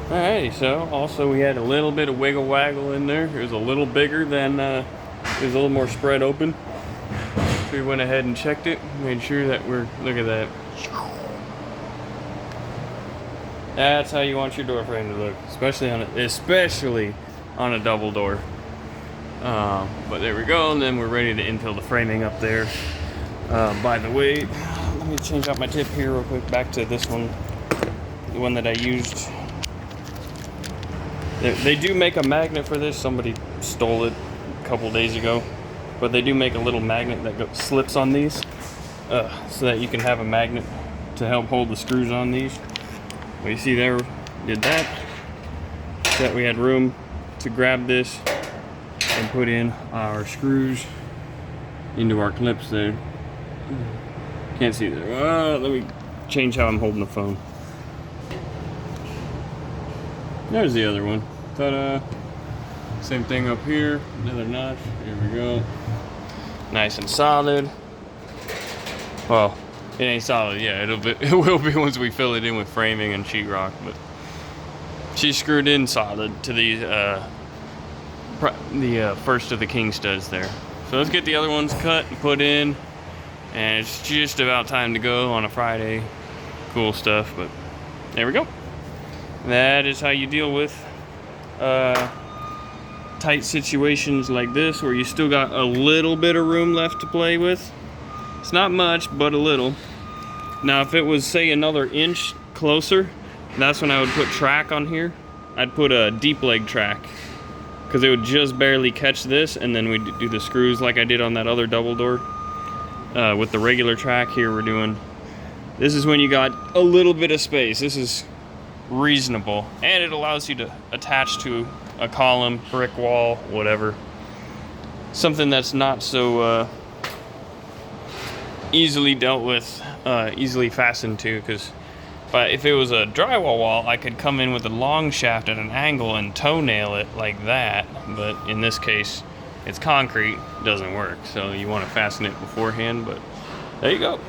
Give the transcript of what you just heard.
Alrighty, so also we had a little bit of wiggle waggle in there. It was a little bigger than, it was a little more spread open. So we went ahead and checked it, made sure that look at that. That's how you want your door frame to look, especially on a double door. But there we go, and then we're ready to infill the framing up there. By the way, let me change out my tip here real quick. Back to this one, the one that I used. They do make a magnet for this. Somebody stole it a couple days ago, but they do make a little magnet that slips on these, so that you can have a magnet to help hold the screws on these. Well, you see there, did that. So that we had room to grab this and put in our screws into our clips there. Can't see there. Let me change how I'm holding the phone. There's the other one. Ta-da! Same thing up here. Another notch. Here we go. Nice and solid. Well, it ain't solid yet. It will be once we fill it in with framing and sheetrock. But she's screwed in solid to the first of the king studs there. So let's get the other ones cut and put in. And it's just about time to go on a Friday. Cool stuff. But there we go. That is how you deal with tight situations like this, where you still got a little bit of room left to play with. It's not much, but a little. Now, if it was, say, another inch closer, that's when I would put track on here. I'd put a deep leg track, because it would just barely catch this, and then we'd do the screws like I did on that other double door. With the regular track here, we're doing, this is when you got a little bit of space. This is reasonable, and it allows you to attach to a column, brick wall, whatever, something that's not so easily dealt with, easily fastened to. Because if it was a drywall wall, I could come in with a long shaft at an angle and toenail it like that, but in this case it's concrete, doesn't work, so you want to fasten it beforehand. But there you go.